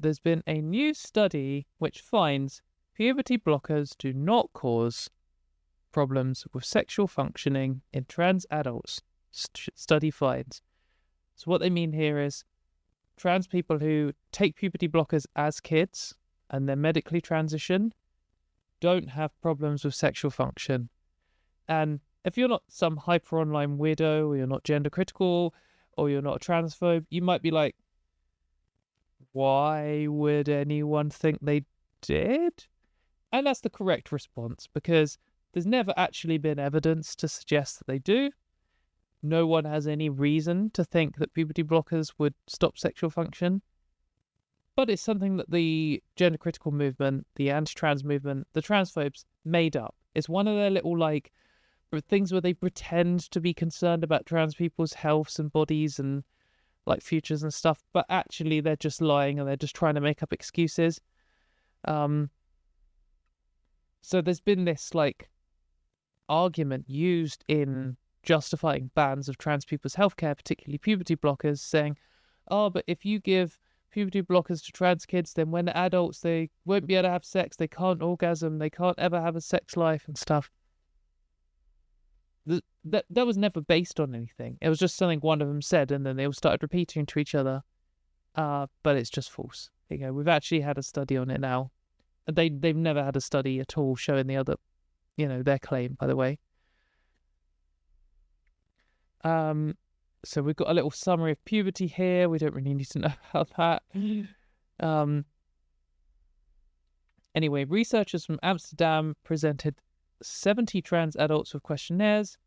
there's been a new study which finds puberty blockers do not cause problems with sexual functioning in trans adults. Study finds. So what they mean here is trans people who take puberty blockers as kids and then medically transition don't have problems with sexual function. And if you're not some hyper online weirdo, or you're not gender critical, or you're not a transphobe, you might be like, why would anyone think they did? And that's the correct response, because there's never actually been evidence to suggest that they do. No one has any reason to think that puberty blockers would stop sexual function. But it's something that the gender critical movement, the anti-trans movement, the transphobes made up. It's one of their little things where they pretend to be concerned about trans people's healths and bodies and futures and stuff, but actually they're just lying and they're just trying to make up excuses. So there's been this argument used in justifying bans of trans people's healthcare, particularly puberty blockers, saying, oh, but if you give puberty blockers to trans kids, then when they're adults, they won't be able to have sex, they can't orgasm, they can't ever have a sex life and stuff. That was never based on anything. It was just something one of them said, and then they all started repeating to each other. But it's just false. We've actually had a study on it now. They've never had a study at all showing the other, their claim, by the way. So we've got a little summary of puberty here. We don't really need to know about that. Anyway, researchers from Amsterdam presented 70 trans adults with questionnaires,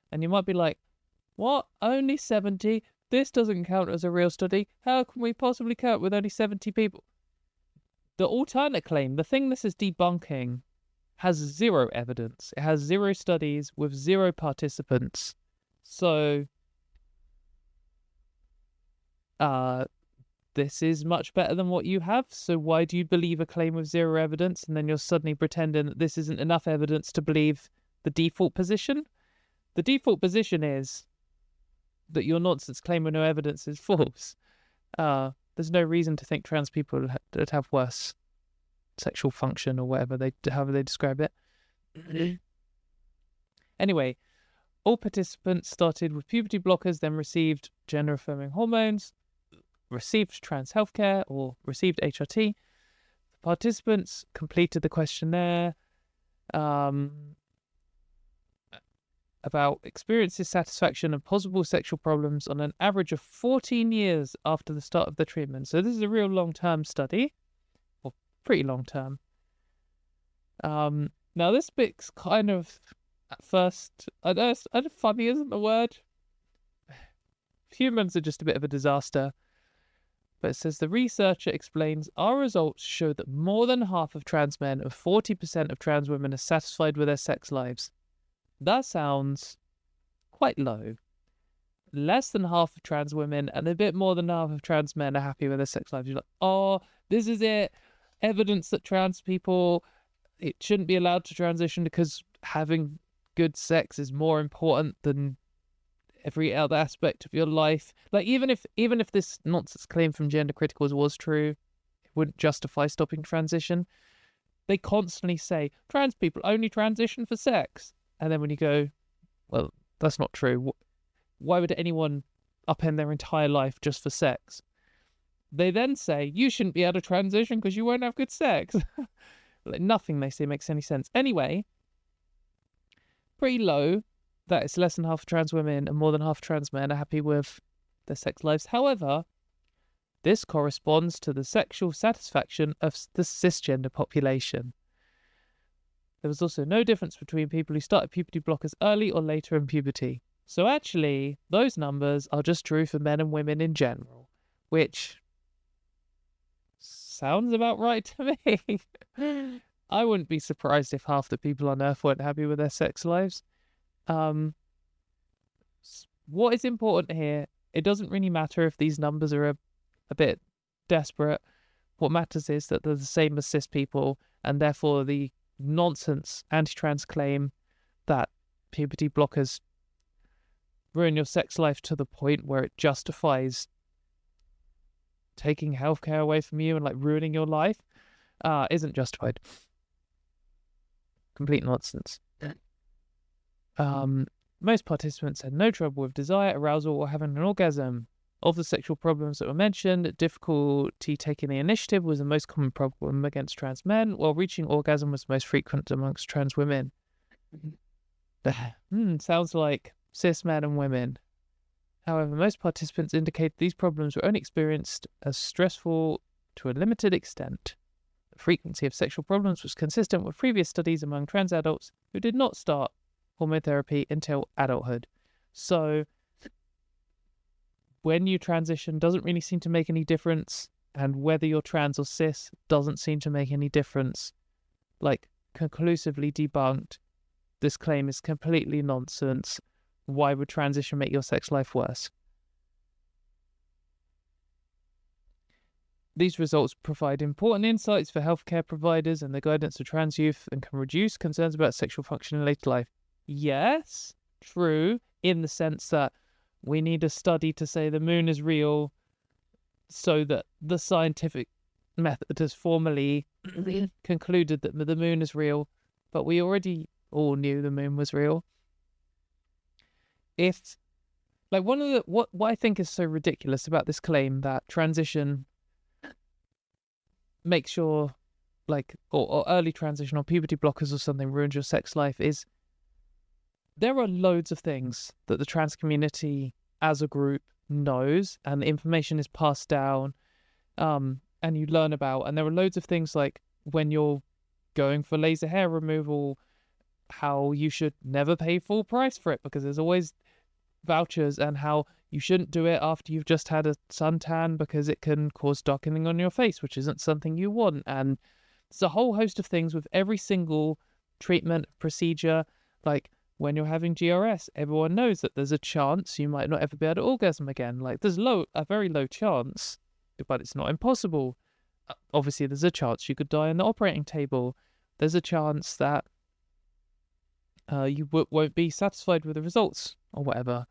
and you might be like, what? Only 70? This doesn't count as a real study. How can we possibly count with only 70 people? The alternate claim, the thing this is debunking, has zero evidence. It has 0 studies with 0 participants. So this is much better than what you have. So why do you believe a claim with 0 evidence, and then you're suddenly pretending that this isn't enough evidence to believe the default position? The default position is that your nonsense claim with no evidence is false. There's no reason to think trans people would have worse sexual function or whatever however they describe it. Anyway, all participants started with puberty blockers, then received gender-affirming hormones, received trans healthcare, or received HRT. The participants completed the questionnaire about experiences, satisfaction, and possible sexual problems on an average of 14 years after the start of the treatment. So this is a real long-term study, or pretty long-term. Now this bit's kind of, at first, I know funny isn't the word. Humans are just a bit of a disaster. But it says the researcher explains, our results show that more than half of trans men and 40% of trans women are satisfied with their sex lives. That sounds quite low. Less than half of trans women and a bit more than half of trans men are happy with their sex lives. You're like, oh, this is it. Evidence that trans people, it shouldn't be allowed to transition because having good sex is more important than every other aspect of your life. Even if this nonsense claim from gender criticals was true, it wouldn't justify stopping transition. They constantly say trans people only transition for sex, and then when you go, well, that's not true. Why would anyone upend their entire life just for sex? They then say you shouldn't be able to transition because you won't have good sex. Nothing they say makes any sense. Anyway, pretty low that it's less than half trans women and more than half trans men are happy with their sex lives. However, this corresponds to the sexual satisfaction of the cisgender population. There was also no difference between people who started puberty blockers early or later in puberty. So actually, those numbers are just true for men and women in general, which sounds about right to me. I wouldn't be surprised if half the people on Earth weren't happy with their sex lives. What is important here, it doesn't really matter if these numbers are a bit desperate. What matters is that they're the same as cis people, and therefore the nonsense anti-trans claim that puberty blockers ruin your sex life to the point where it justifies taking healthcare away from you and like ruining your life isn't justified. Complete nonsense. Most participants had no trouble with desire, arousal, or having an orgasm. Of the sexual problems that were mentioned, difficulty taking the initiative was the most common problem against trans men, while reaching orgasm was most frequent amongst trans women. Sounds like cis men and women. However, most participants indicated these problems were only experienced as stressful to a limited extent. The frequency of sexual problems was consistent with previous studies among trans adults who did not start hormone therapy until adulthood. So when you transition doesn't really seem to make any difference, and whether you're trans or cis doesn't seem to make any difference. Like, conclusively debunked. This claim is completely nonsense. Why would transition make your sex life worse? These results provide important insights for healthcare providers and the guidance of trans youth and can reduce concerns about sexual function in later life. Yes, true, in the sense that we need a study to say the moon is real so that the scientific method has formally concluded that the moon is real, but we already all knew the moon was real. If, like, one of the, what I think is so ridiculous about this claim that transition makes your, like, or early transition or puberty blockers or something ruins your sex life is there are loads of things that the trans community as a group knows, and the information is passed down, and you learn about, and there are loads of things like when you're going for laser hair removal, how you should never pay full price for it because there's always vouchers, and how you shouldn't do it after you've just had a suntan because it can cause darkening on your face, which isn't something you want. And there's a whole host of things with every single treatment procedure. Like when you're having GRS, everyone knows that there's a chance you might not ever be able to orgasm again. Like there's a very low chance, but it's not impossible. Obviously there's a chance you could die on the operating table. There's a chance that you won't be satisfied with the results or whatever.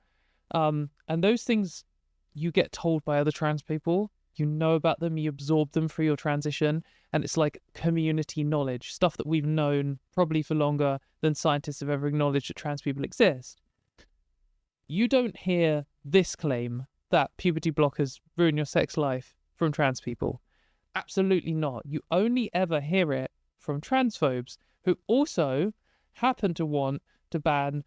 And those things you get told by other trans people. You know about them, you absorb them through your transition, and it's like community knowledge, stuff that we've known probably for longer than scientists have ever acknowledged that trans people exist. You don't hear this claim that puberty blockers ruin your sex life from trans people. Absolutely not. You only ever hear it from transphobes who also happen to want to ban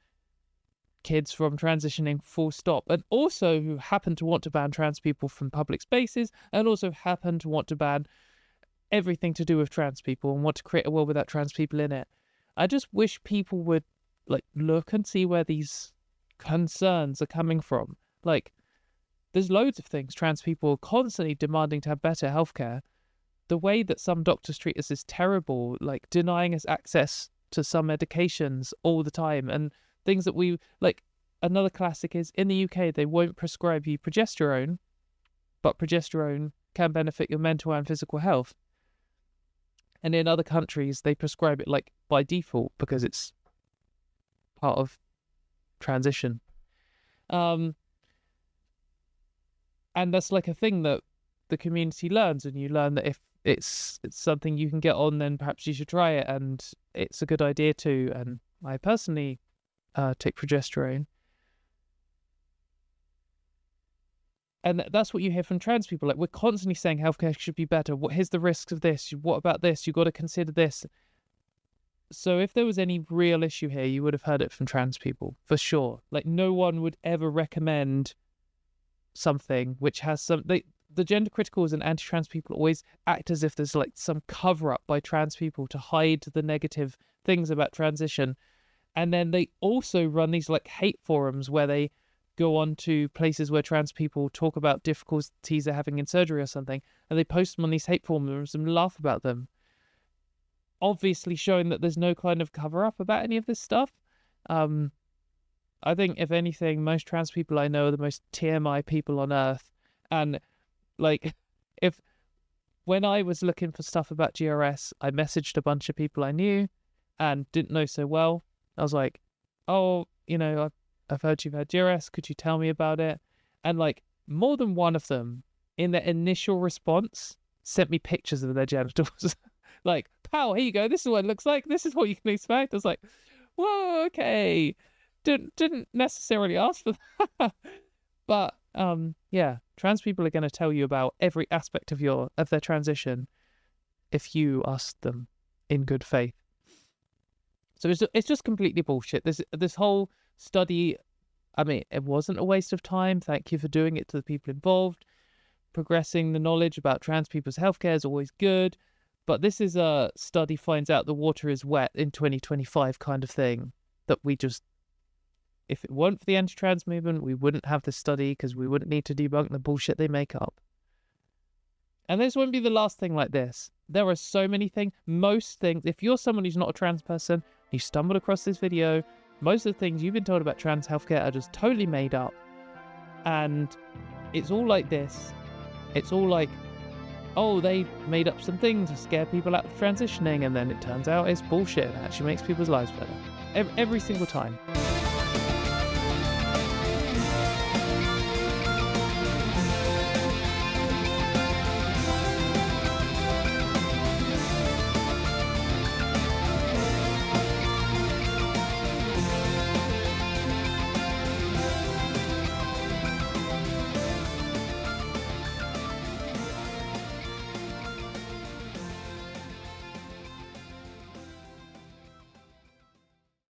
kids from transitioning full stop, and also who happen to want to ban trans people from public spaces, and also happen to want to ban everything to do with trans people and want to create a world without trans people in it. I just wish people would like look and see where these concerns are coming from. Like, there's loads of things trans people are constantly demanding to have better healthcare. The way that some doctors treat us is terrible, like denying us access to some medications all the time, and things that we like. Another classic is in the UK they won't prescribe you progesterone, but progesterone can benefit your mental and physical health, and in other countries they prescribe it like by default because it's part of transition. And that's like a thing that the community learns, and you learn that if it's something you can get on, then perhaps you should try it, and it's a good idea too. And I personally take progesterone, and that's what you hear from trans people. Like, we're constantly saying healthcare should be better. Here's the risks of this. What about this? You've got to consider this. So if there was any real issue here, you would have heard it from trans people for sure. Like, no one would ever recommend something which has some. The gender criticals and anti-trans people always act as if there's like some cover-up by trans people to hide the negative things about transition. And then they also run these like hate forums where they go on to places where trans people talk about difficulties they're having in surgery or something, and they post them on these hate forums and laugh about them, obviously showing that there's no kind of cover-up about any of this stuff. I think, if anything, most trans people I know are the most TMI people on earth. And like, when I was looking for stuff about GRS, I messaged a bunch of people I knew and didn't know so well. I was like, oh, you know, I've heard you've had GRS. Could you tell me about it? And like, more than one of them in their initial response, sent me pictures of their genitals. Like, pow, here you go. This is what it looks like. This is what you can expect. I was like, whoa, okay. Didn't necessarily ask for that. But yeah, trans people are going to tell you about every aspect of their transition if you ask them in good faith. So it's just completely bullshit. This whole study, I mean, it wasn't a waste of time. Thank you for doing it to the people involved. Progressing the knowledge about trans people's healthcare is always good. But this is a study finds out the water is wet in 2025 kind of thing that we just, if it weren't for the anti-trans movement, we wouldn't have this study because we wouldn't need to debunk the bullshit they make up. And this won't be the last thing like this. There are so many things, most things, if you're someone who's not a trans person, you stumbled across this video, most of the things you've been told about trans healthcare are just totally made up. And it's all like this. It's all like, oh, they made up some things to scare people out of transitioning, and then it turns out it's bullshit and actually makes people's lives better. Every single time.